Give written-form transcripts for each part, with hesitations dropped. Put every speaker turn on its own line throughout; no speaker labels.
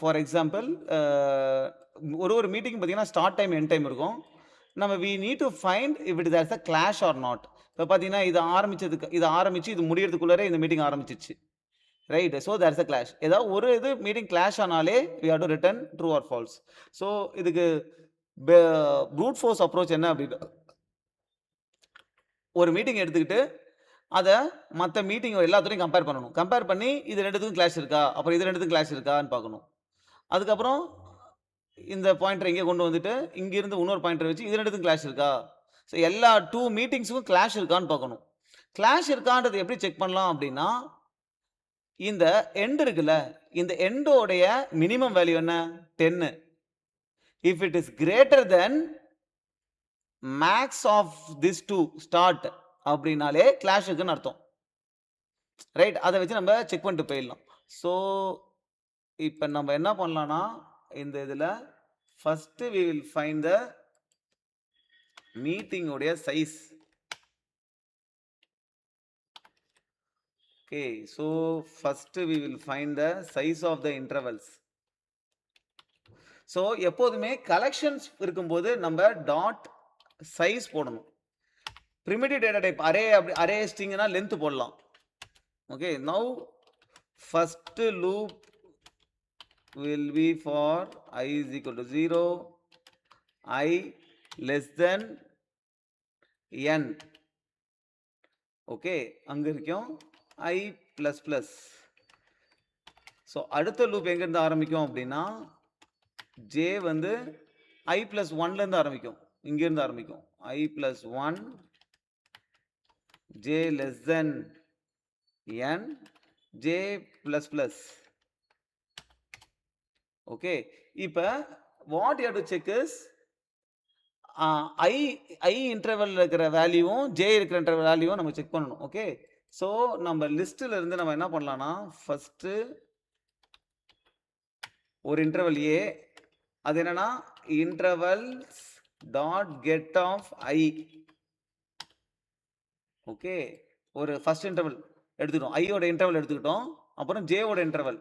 For example ஒரு meeting பார்த்தீங்கன்னா start time end time இருக்கும். நம்ம we need to find if it there's a clash or not. இப்போ பார்த்தீங்கன்னா இது ஆரம்பிச்சு இது முடியறதுக்குள்ளரே இந்த மீட்டிங் ஆரம்பிச்சிச்சு, right? So there's a clash. ஏதாவது ஒரு மீட்டிங் கிளாஷ் ஆனாலே we have to return true or false. So இதுக்கு ப்ரூட் ஃபோர்ஸ் அப்ரோச் என்ன அப்படின்னா, ஒரு மீட்டிங் எடுத்துக்கிட்டு அதை மற்ற மீட்டிங் எல்லாத்துலையும் கம்பேர் பண்ணணும். கம்பேர் பண்ணி இது ரெண்டுத்துக்கும் கிளாஷ் இருக்கா, அப்புறம் இது ரெண்டுத்துக்கும் கிளாஷ் இருக்கான்னு பார்க்கணும். அதுக்கப்புறம் இந்த பாயிண்டரை இங்கே கொண்டு வந்துட்டு இங்கிருந்து இன்னொரு பாயிண்டரை வச்சு இது ரெண்டுத்துக்கும் கிளாஷ் இருக்கா. ஸோ எல்லா 2 மீட்டிங்ஸுக்கும் கிளாஷ் இருக்கான்னு பார்க்கணும். கிளாஷ் இருக்கான்றது எப்படி செக் பண்ணலாம் அப்படின்னா, இந்த எண்ட் இருக்குல்ல, இந்த எண்டோடைய மினிமம் வேல்யூ என்ன? 10. If it is greater then max of this 2 start அப்படின்னாலே கிளாஷ் இருக்குன்னு அர்த்தம், ரைட்? அதை வச்சு நம்ம செக் பண்ணிட்டு போயிடலாம். ஸோ இப்போ நம்ம என்ன பண்ணலாம்னா, இந்த இதில் first we will find the meeting உடைய size. Okay, so first we will find the size of the intervals. So எப்போதுமே கலெக்ஷன்ஸ் இருக்கும்போது நம்ம டாட் சைஸ் போடணும். primitive data type அரே ஸ்ட்ரிங்னா லென்த் போடலாம். Okay, now first loop will be for I is equal to 0, I less than n. Okay, அங்க இருக்கும் I plus plus. So அடுத்த loop எங்கேருந்து ஆரம்பிக்கும் அப்படின்னா, j வந்து I plus 1லேருந்து ஆரம்பிக்கும், இங்கேருந்து ஆரம்பிக்கும். I plus 1, j less than n, j plus plus. Okay, இப்போ what you have to check is I interval இருக்கிற வேல்யூவும் ஜே இருக்கிற வேல்யூவும் நம்ம செக் பண்ணணும். ஓகே, ஸோ நம்ம லிஸ்ட்டில் இருந்து நம்ம என்ன பண்ணலாம்னா, ஃபஸ்ட்டு ஒரு இன்டர்வல் ஏ, அது என்னன்னா intervals dot get of I. Okay, ஒரு ஃபர்ஸ்ட் இன்டர்வல் எடுத்துக்கிட்டோம், ஐயோட இன்டர்வல் எடுத்துக்கிட்டோம், அப்புறம் ஜேவோட interval.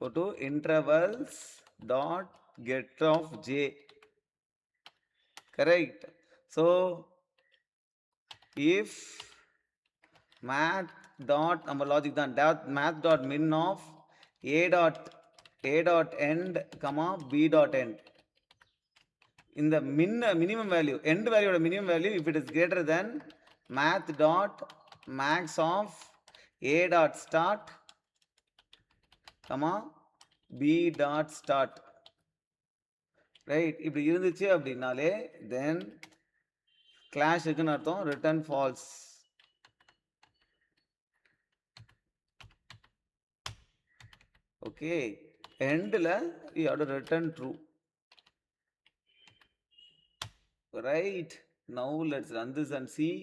go to intervals dot get of j, correct? So if math dot நம்ம லாஜிக் தான் math dot min of a dot end comma b dot end, இந்த minimum value end value minimum value if it is greater than math dot max of a dot start comma b dot start, right? இப்படி இருந்துச்சு அப்படின்னாலே then clash இருக்குன்னு அர்த்தம், return false. Okay, எண்டில் you have to return true, right? Now let's run this and see.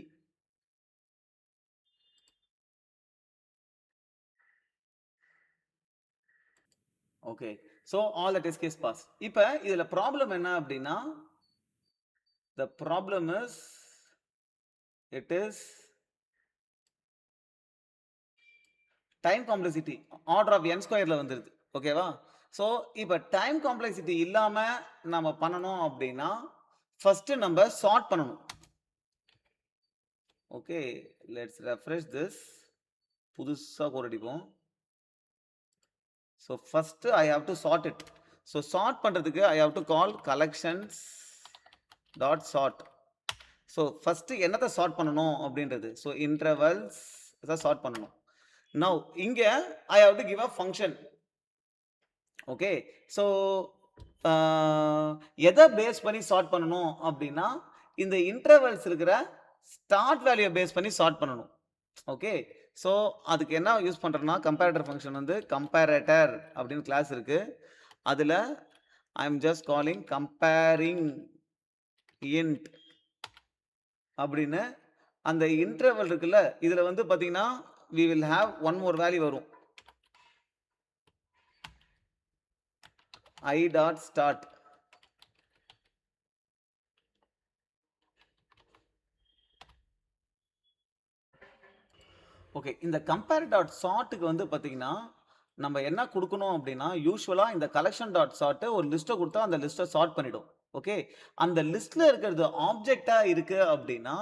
Okay, so all the test case pass. இப்போ இதில் problem என்ன அப்படின்னா, the problem is it is time complexity order of n ஸ்கொயரில் வந்துடுது. ஓகேவா? So இப்போ time complexity இல்லாமல் நம்ம பண்ணணும் அப்படின்னா ஃபர்ஸ்ட் நம்ம சார்ட் பண்ணணும். ஓகே, லெட்ஸ் ரெஃப்ரெஷ் திஸ், புதுசாக கோட் அடிப்போம். So first I have to sort it. So sort பண்ணுறதுக்கு I have to call collections dot sort. So first என்னத்தை சார்ட் பண்ணணும் அப்படின்றது, ஸோ இன்டர்வல்ஸ் தான் சார்ட் பண்ணணும். நவ் இங்கே I have to give a function. Okay, so எதை base பண்ணி sort பண்ணணும் அப்படின்னா, இந்த இன்டர்வல்ஸ் இருக்கிற ஸ்டார்ட் வேல்யூ பேஸ் பண்ணி சார்ட் பண்ணணும். ஓகே, ஸோ அதுக்கு என்ன யூஸ் பண்ணுறேன்னா, கம்பேரேட்டர் ஃபங்க்ஷன் வந்து கம்பேரேட்டர் அப்படின்னு கிளாஸ் இருக்கு, அதில் I am just calling comparing int அப்படின்னு. அந்த இன்டர்வல் இருக்குல்ல, இதில் வந்து பார்த்தீங்கன்னா we will have one more value வரும், I dot start. ஓகே. இந்த கம்பேர் டாட் சார்ட்க்கு வந்து பார்த்தீங்கன்னா, நம்ம என்ன குடுக்கணும் அப்டின்னா, யூசுவலா இந்த கலெக்ஷன் டாட் சார்ட் ஒரு லிஸ்ட்ட குடுத்தா அந்த லிஸ்ட்ட சார்ட் பண்ணிடும். ஓகே. அந்த லிஸ்ட்ல இருக்கிறது ஆப்ஜெக்ட்டா இருக்கு அப்டின்னா,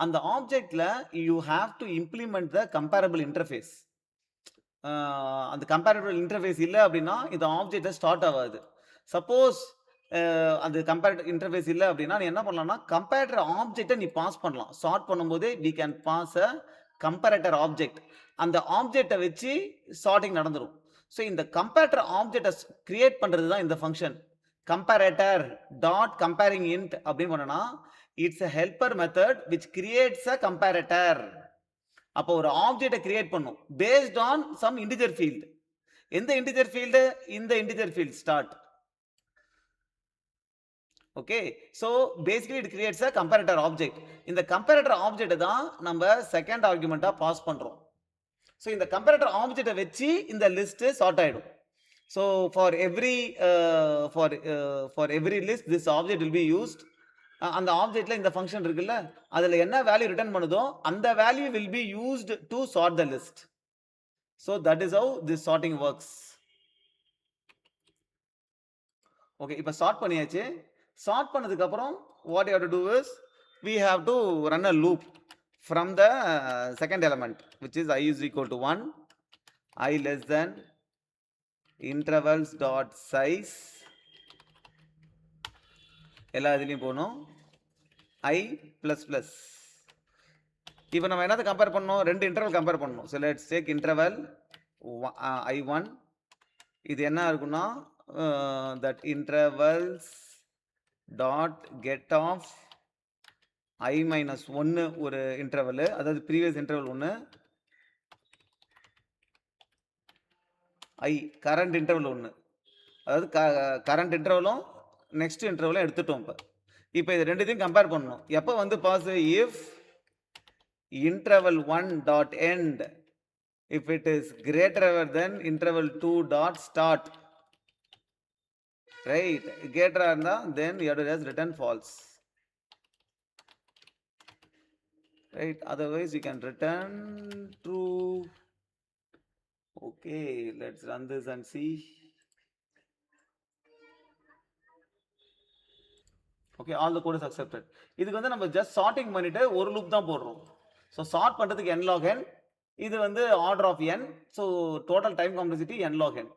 அந்த ஆப்ஜெக்ட்ல you have to implement the comparable interface. Uh அந்த கம்பேரபிள் இன்டர்ஃபேஸ் இல்ல அப்டின்னா, இந்த ஆப்ஜெக்ட்ல ஸ்டார்ட் ஆவாது. சப்போஸ் அது கம்பேரட் இன்டர்ஃபேஸ் இல்ல அப்டின்னா, நீ என்ன பண்ணலாம்னா, கம்பேரட்டர் ஆப்ஜெக்ட்ட நீ பாஸ் பண்ணலாம். சார்ட் பண்ணும்போதே we can pass a comparator object. அந்த ஆப்ஜெக்ட்ட வச்சு சார்ட்டிங் நடந்துரும். ஸோ இந்த கம்பேரட்டர் ஆப்ஜெக்ட்ட கிரியேட் பண்றது தான் இந்த function. Comparator dot comparing int அப்டின்னு பண்ணனா, it's a helper method which creates a comparator. அப்போ ஒரு ஆப்ஜெக்ட்ட கிரியேட் பண்ணும். Based on some integer field. எந்த இன்டிஜர் ஃபீல்டு? இந்த integer field start. Okay. So basically it creates a comparator object. இந்த comparator ஆப்ஜெக்ட்ட தான் நம்ம செகண்ட் ஆர்குமென்ட்டா பாஸ் பண்றோம். ஸோ இந்த கம்பேரட்டர் ஆப்ஜெக்ட்ட வச்சு இந்த லிஸ்ட் சார்ட் ஆயிடும். So for every list this object will be used. அந்த ஆப்ஜெக்ட்ல இந்த ஃபங்ஷன் இருக்குல்ல, அதுல என்ன வேல்யூ ரிட்டர்ன் பண்ணுதோ அந்த value will be used to sort the list. So that is how this sorting works. Okay. இப்ப சார்ட் பண்ணியாச்சு. சார்ட் பண்ணதுக்கு அப்புறம் what you have to do is we have to run a loop from the second element which is I is equal to 1, I less than intervals dot size எல்லா இதுலயும் போகணும் I plus plus. இப்போ நம்ம என்னத்தை compare பண்ணணும்? ரெண்டு interval compare பண்ணணும். So let's take interval I1. இது என்ன இருக்குன்னா that intervals dot get of I minus 1 ஒரு இன்டர்வல், அதாவது previous interval 1, I current interval 1, அதாவது கரண்ட் இன்டர்வலும் நெக்ஸ்ட் இன்டர்வலும் எடுத்துட்டோம். இப்போ இது ரெண்டுத்தையும் கம்பேர் பண்ணணும். எப்போ வந்து pass? If interval 1 dot end if it is greater than interval 2 dot start, right? Greater இருந்தா then you have to just return false, right? Otherwise you can return true. Okay, let's run this and see. Okay, all the code is accepted. இதுக்கு வந்து நம்ம just sorting பண்ணிட்டு ஒரு loop தான் போடுறோம். So sort பண்றதுக்கு n log n, இது வந்து order of n, so total time complexity n log n.